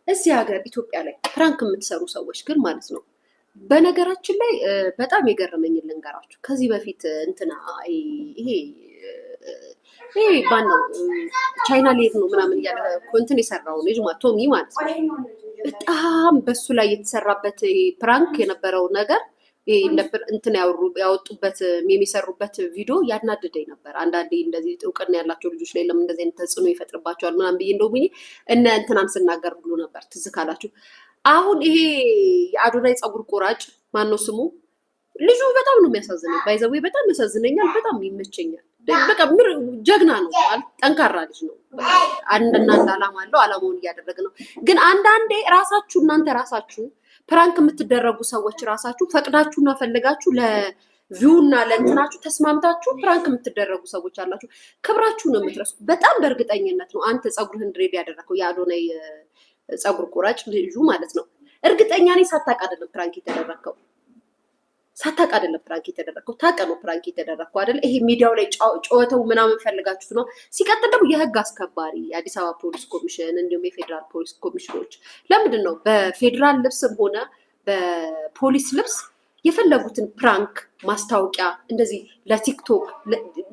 እዚህ ሀገር ኢትዮጵያ ላይ ፕራንክ የምትሰሩ ሰዎች ግን ማለት ነው። በነገራችን ላይ በጣም የገረመኝ ልንገራችሁ። ከዚህ በፊት እንትና ይሄ ባነው ቻይና ሊሄድ ነው ምናምን እያለ እንትን የሰራው ልጅ ቶሚ ማለት ነው። በጣም በሱ ላይ የተሰራበት ፕራንክ የነበረው ነገር እንትን ያወጡበት የሚሰሩበት ቪዲዮ ያናድደኝ ነበር። አንዳንዴ እንደዚህ እውቅና ያላቸው ልጆች ላይ ለምን እንደዚህ አይነት ተጽዕኖ ይፈጥርባቸዋል ምናምን ብዬ እንደው እነ እንትናን ስናገር ብሎ ነበር። ትዝ ካላችሁ አሁን ይሄ የአዶናይ ፀጉር ቆራጭ ማነው ስሙ? ልጁ በጣም ነው የሚያሳዝነኝ። ባይዘዌ በጣም ያሳዝነኛል፣ በጣም ይመቸኛል። በቃ ጀግና ነው፣ ጠንካራ ልጅ ነው። አንድና አንድ አላማ አለው፣ አላማውን እያደረገ ነው። ግን አንዳንዴ ራሳችሁ እናንተ ራሳችሁ ፕራንክ የምትደረጉ ሰዎች ራሳችሁ ፈቅዳችሁና ፈልጋችሁ ለቪውና ለእንትናችሁ ተስማምታችሁ ፕራንክ የምትደረጉ ሰዎች አላችሁ። ክብራችሁ ነው የምትረሱ። በጣም በእርግጠኝነት ነው አንተ ፀጉርህን ድሬድ ያደረከው የአዶናይ ፀጉር ቆራጭ ልጁ ማለት ነው። እርግጠኛ ነኝ ሳታውቅ አይደለም ፕራንክ የተደረከው። ሳታውቅ አይደለም ፕራንክ የተደረከው፣ ታውቅ ነው ፕራንክ የተደረከው አይደል? ይሄ ሚዲያው ላይ ጨዋታው ምናምን ፈልጋችሁት ነው። ሲቀጥል ደግሞ የህግ አስከባሪ የአዲስ አበባ ፖሊስ ኮሚሽን እንዲሁም የፌዴራል ፖሊስ ኮሚሽኖች ለምንድን ነው በፌዴራል ልብስም ሆነ በፖሊስ ልብስ የፈለጉትን ፕራንክ ማስታወቂያ እንደዚህ ለቲክቶክ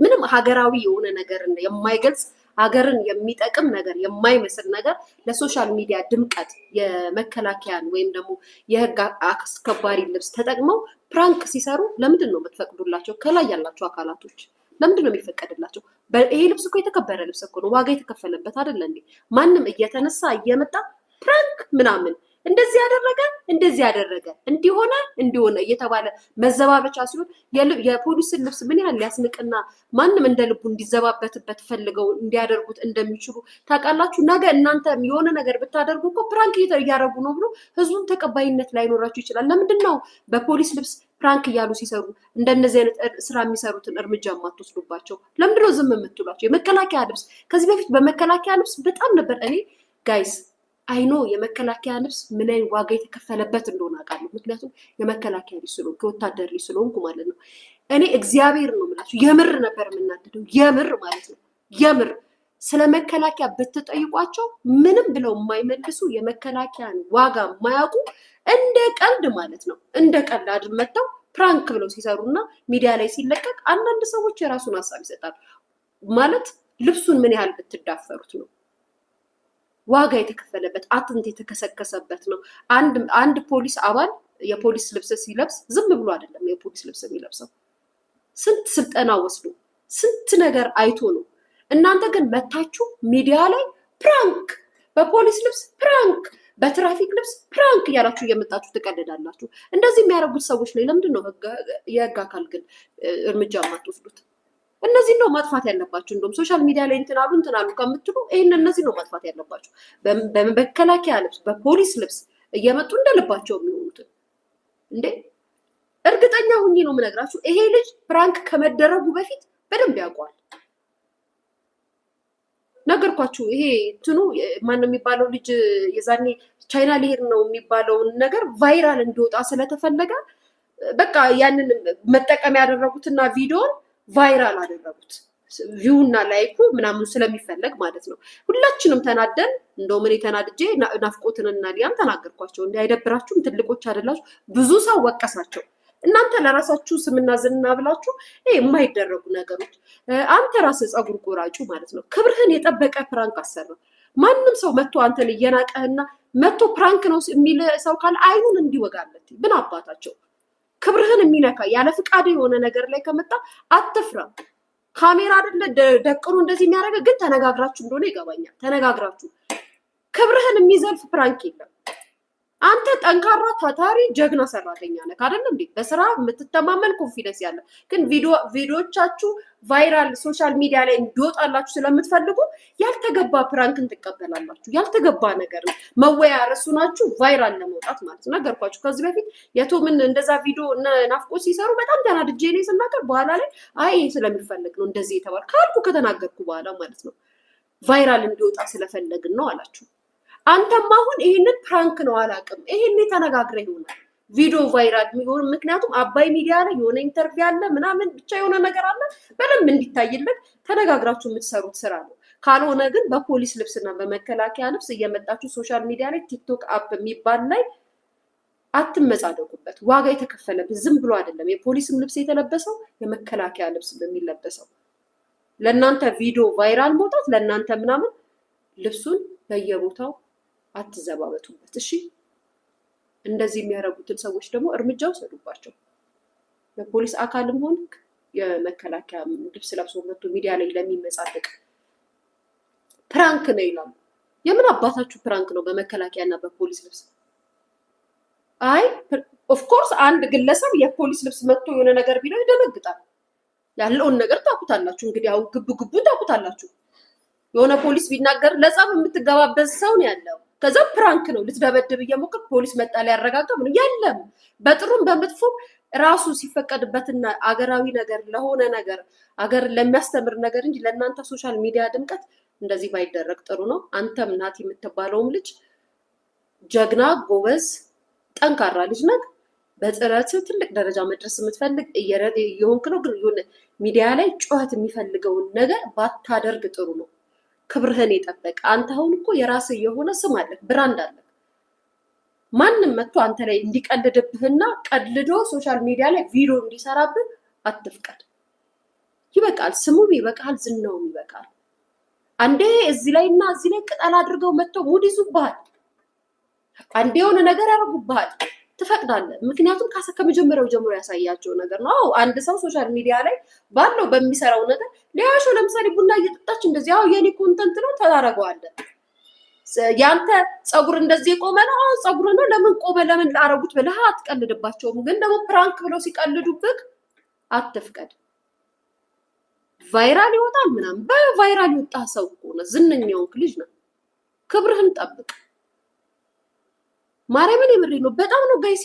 ምንም ሀገራዊ የሆነ ነገር የማይገልጽ ሀገርን የሚጠቅም ነገር የማይመስል ነገር ለሶሻል ሚዲያ ድምቀት የመከላከያን ወይም ደግሞ የህግ አስከባሪ ልብስ ተጠቅመው ፕራንክ ሲሰሩ ለምንድን ነው የምትፈቅዱላቸው? ከላይ ያላቸው አካላቶች ለምንድን ነው የሚፈቀድላቸው? ይሄ ልብስ እኮ የተከበረ ልብስ እኮ ነው፣ ዋጋ የተከፈለበት አይደለ እንዴ? ማንም እየተነሳ እየመጣ ፕራንክ ምናምን እንደዚህ ያደረገ እንዲሆነ እየተባለ መዘባበቻ ሲሆን የፖሊስን ልብስ ምን ያህል ሊያስንቅና ማንም እንደ ልቡ እንዲዘባበትበት ፈልገው እንዲያደርጉት እንደሚችሉ ታውቃላችሁ። ነገ እናንተ የሆነ ነገር ብታደርጉ እኮ ፕራንክ እያደረጉ ነው ብሎ ህዝቡን ተቀባይነት ላይኖራችሁ ይችላል። ለምንድን ነው በፖሊስ ልብስ ፕራንክ እያሉ ሲሰሩ እንደነዚህ አይነት ስራ የሚሰሩትን እርምጃ የማትወስዱባቸው? ለምንድን ነው ዝም የምትሏቸው? የመከላከያ ልብስ ከዚህ በፊት በመከላከያ ልብስ በጣም ነበር እኔ ጋይስ አይኖ የመከላከያ ልብስ ምን አይነት ዋጋ የተከፈለበት እንደሆነ አውቃለሁ። ምክንያቱም የመከላከያ ልብስ ስለሆንኩ ከወታደር ልብስ ስለሆንኩ ማለት ነው። እኔ እግዚአብሔር ነው የምላችሁ የምር ነበር የምናደደው፣ የምር ማለት ነው። የምር ስለ መከላከያ ብትጠይቋቸው ምንም ብለው የማይመልሱ የመከላከያን ዋጋ የማያውቁ እንደ ቀልድ ማለት ነው እንደ ቀልድ አድመተው ፕራንክ ብለው ሲሰሩና ሚዲያ ላይ ሲለቀቅ አንዳንድ ሰዎች የራሱን ሀሳብ ይሰጣሉ። ማለት ልብሱን ምን ያህል ብትዳፈሩት ነው ዋጋ የተከፈለበት አጥንት የተከሰከሰበት ነው። አንድ ፖሊስ አባል የፖሊስ ልብስ ሲለብስ ዝም ብሎ አይደለም የፖሊስ ልብስ የሚለብሰው፣ ስንት ስልጠና ወስዶ ስንት ነገር አይቶ ነው። እናንተ ግን መታችሁ ሚዲያ ላይ ፕራንክ፣ በፖሊስ ልብስ ፕራንክ፣ በትራፊክ ልብስ ፕራንክ እያላችሁ እየመጣችሁ ትቀልዳላችሁ። እንደዚህ የሚያደርጉት ሰዎች ላይ ለምንድን ነው የህግ አካል ግን እርምጃ የማትወስዱት? እነዚህ ነው ማጥፋት ያለባችሁ። እንደውም ሶሻል ሚዲያ ላይ እንትናሉ ከምትሉ ይሄን እነዚህ ነው ማጥፋት ያለባችሁ። በመከላከያ ልብስ በፖሊስ ልብስ እየመጡ እንደልባቸው የሚሆኑትን እንዴ! እርግጠኛ ሁኜ ነው የምነግራችሁ፣ ይሄ ልጅ ፕራንክ ከመደረጉ በፊት በደንብ ያውቀዋል። ነገርኳችሁ። ይሄ እንትኑ ማነው የሚባለው ልጅ የዛኔ ቻይና ሊሄድ ነው የሚባለውን ነገር ቫይራል እንዲወጣ ስለተፈለገ በቃ ያንን መጠቀም ያደረጉትና ቪዲዮን ቫይራል አደረጉት። ቪውና ላይኩ ምናምን ስለሚፈለግ ማለት ነው። ሁላችንም ተናደን፣ እንደው ምን ተናድጄ ናፍቆትንና ሊያም ተናገርኳቸው። እንዳይደብራችሁም ትልቆች አይደላችሁ። ብዙ ሰው ወቀሳቸው። እናንተ ለራሳችሁ ስምና ዝና ብላችሁ የማይደረጉ ነገሮች አንተ ራስህ ፀጉር ቆራጩ ማለት ነው ክብርህን የጠበቀ ፕራንክ አሰራ። ማንም ሰው መጥቶ አንተን እየናቀህና መጥቶ ፕራንክ ነው የሚል ሰው ካለ አይኑን እንዲወጋለት ምን አባታቸው ክብርህን የሚነካ ያለ ፍቃድ የሆነ ነገር ላይ ከመጣ አትፍራ። ካሜራ አይደለ ደቅኖ እንደዚህ የሚያደርገ ግን ተነጋግራችሁ እንደሆነ ይገባኛል። ተነጋግራችሁ ክብርህን የሚዘልፍ ፕራንክ የለም። አንተ ጠንካራ ታታሪ ጀግና ሰራተኛ ነህ አይደል እንዴ? በስራ የምትተማመን ኮንፊደንስ ያለ ግን ቪዲዮቻችሁ ቫይራል ሶሻል ሚዲያ ላይ እንዲወጣላችሁ ስለምትፈልጉ ያልተገባ ፕራንክን ትቀበላላችሁ። ያልተገባ ነገር መወያ ርዕሱ ናችሁ ቫይራል ለመውጣት ማለት ነው። ነገርኳችሁ ከዚህ በፊት የቶምን እንደዛ ቪዲዮ ናፍቆት ሲሰሩ በጣም ተናድጄ እኔ ስናገር በኋላ ላይ አይ ስለሚፈልግ ነው እንደዚህ የተባለ ካልኩ ከተናገርኩ በኋላ ማለት ነው ቫይራል እንዲወጣ ስለፈለግን ነው አላችሁ። አንተም አሁን ይሄንን ፕራንክ ነው አላውቅም፣ ይሄን ተነጋግረ ይሆናል ቪዲዮ ቫይራል የሚሆን። ምክንያቱም አባይ ሚዲያ ላይ የሆነ ኢንተርቪው አለ ምናምን ብቻ የሆነ ነገር አለ በደንብ እንዲታይለት ተነጋግራችሁ የምትሰሩት ስራ ነው። ካልሆነ ግን በፖሊስ ልብስና በመከላከያ ልብስ እየመጣችሁ ሶሻል ሚዲያ ላይ ቲክቶክ አፕ የሚባል ላይ አትመጻደቁበት። ዋጋ የተከፈለበት ዝም ብሎ አይደለም። የፖሊስም ልብስ የተለበሰው የመከላከያ ልብስ የሚለበሰው ለእናንተ ቪዲዮ ቫይራል መውጣት ለእናንተ ምናምን ልብሱን በየቦታው አትዘባበቱበት። እሺ እንደዚህ የሚያደርጉትን ሰዎች ደግሞ እርምጃ ወሰዱባቸው። የፖሊስ አካልም ሆነ የመከላከያ ልብስ ለብሶ መጥቶ ሚዲያ ላይ ለሚመጻደቅ ፕራንክ ነው ይላሉ። የምን አባታችሁ ፕራንክ ነው በመከላከያና በፖሊስ ልብስ? አይ ኦፍ ኮርስ አንድ ግለሰብ የፖሊስ ልብስ መጥቶ የሆነ ነገር ቢለው ይደነግጣል። ያለውን ነገር ታውቁታላችሁ። እንግዲህ አሁን ግቡን ታውቁታላችሁ። የሆነ ፖሊስ ቢናገር ለጸብ የምትገባበት ሰው ነው ያለው። ከዛ ፕራንክ ነው ልትደበድብ እየሞከር ፖሊስ መጣ ሊያረጋጋ ምን የለም። በጥሩም በመጥፎም ራሱ ሲፈቀድበትና አገራዊ ነገር ለሆነ ነገር አገር ለሚያስተምር ነገር እንጂ ለእናንተ ሶሻል ሚዲያ ድምቀት እንደዚህ ባይደረግ ጥሩ ነው። አንተም ናት የምትባለውም ልጅ ጀግና ጎበዝ ጠንካራ ልጅ ነህ። በጥረት ትልቅ ደረጃ መድረስ የምትፈልግ እየሆንክ ነው። ግን የሆነ ሚዲያ ላይ ጩኸት የሚፈልገውን ነገር ባታደርግ ጥሩ ነው። ክብርህን የጠበቀ አንተ አሁን እኮ የራስህ የሆነ ስም አለህ፣ ብራንድ አለህ። ማንም መጥቶ አንተ ላይ እንዲቀልድብህና ቀልዶ ሶሻል ሚዲያ ላይ ቪዲዮ እንዲሰራብህ አትፍቀድ። ይበቃል። ስሙም ይበቃል፣ ዝናውም ይበቃል። አንዴ እዚህ ላይ እና እዚህ ላይ ቅጠል አድርገው መጥተው ሙድ ይዙብሃል። አንዴ የሆነ ነገር ያደርጉብሃል። ትፈቅዳለህ። ምክንያቱም ከመጀመሪያው ጀምሮ ያሳያቸው ነገር ነው። አንድ ሰው ሶሻል ሚዲያ ላይ ባለው በሚሰራው ነገር ሊያሾ ለምሳሌ ቡና እየጠጣች እንደዚህ የኔ ኮንተንት ነው ታደርገዋለህ። ያንተ ፀጉር እንደዚህ የቆመ ነው ፀጉር ነው ለምን ቆመ ለምን ላረጉት ብለህ አትቀልድባቸውም። ግን ደግሞ ፕራንክ ብለው ሲቀልዱብህ አትፍቀድ። ቫይራል ይወጣል ምናምን። በቫይራል የወጣ ሰው ሆነ ዝነኛውን ልጅ ነው። ክብርህን ጠብቅ። ማርያምን የምሬ ነው። በጣም ነው ጋይስ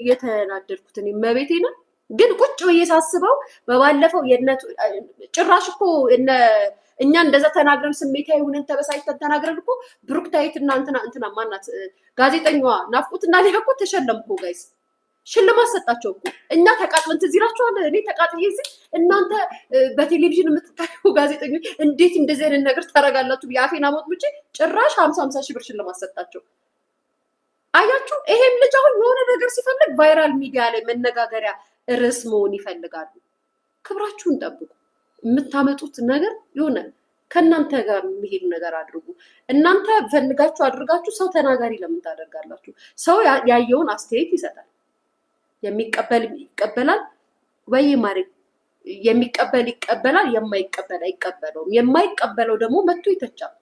የተናደድኩት እኔ መቤቴ ነው። ግን ቁጭ ብዬ ሳስበው በባለፈው ጭራሽ እኮ እኛ እንደዛ ተናግረን ስሜታዊ ሆነን ተበሳጭተን ተናግረን እኮ ብሩክታይት እና እንትና ማናት ጋዜጠኛዋ ናፍቆትና ሌላ እኮ ተሸለምኩ ጋይስ። ሽልማት ሰጣቸው እኮ። እኛ ተቃጥለን ትዝ ይላችኋል። እኔ ተቃጥዬ እዚህ እናንተ በቴሌቪዥን የምትታዩ ጋዜጠኞች እንዴት እንደዚህ አይነት ነገር ታደርጋላችሁ? የአፌን አሞጥ ብቻ ጭራሽ 50 ሺህ ብር ሽልማት ሰጣቸው። አያችሁ፣ ይሄም ልጅ አሁን የሆነ ነገር ሲፈልግ ቫይራል ሚዲያ ላይ መነጋገሪያ ርዕስ መሆን ይፈልጋሉ። ክብራችሁን ጠብቁ። የምታመጡት ነገር የሆነ ከእናንተ ጋር የሚሄድ ነገር አድርጉ። እናንተ ፈልጋችሁ አድርጋችሁ ሰው ተናጋሪ ለምን ታደርጋላችሁ? ሰው ያየውን አስተያየት ይሰጣል። የሚቀበል ይቀበላል ወይ ማሪ፣ የሚቀበል ይቀበላል፣ የማይቀበል አይቀበለውም። የማይቀበለው ደግሞ መጥቶ ይተቻል።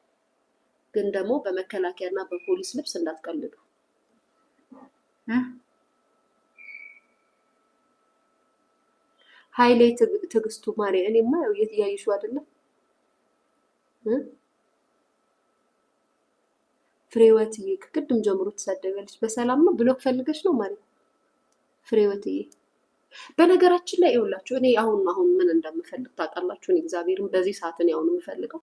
ግን ደግሞ በመከላከያና በፖሊስ ልብስ እንዳትቀልዱ። ኃይሌ ትዕግስቱ ማሪ፣ እኔማ ያየሽው አይደለም ፍሬወትዬ ከቅድም ጀምሮ ተሳደበልሽ። በሰላም ነው ብሎክ ፈልገሽ ነው ማሪ ፍሬወትዬ? በነገራችን ላይ ይኸውላችሁ እኔ አሁን ምን እንደምፈልግ ታውቃላችሁ? እኔ እግዚአብሔርን በዚህ ሰዓት ነው አሁን የምፈልገው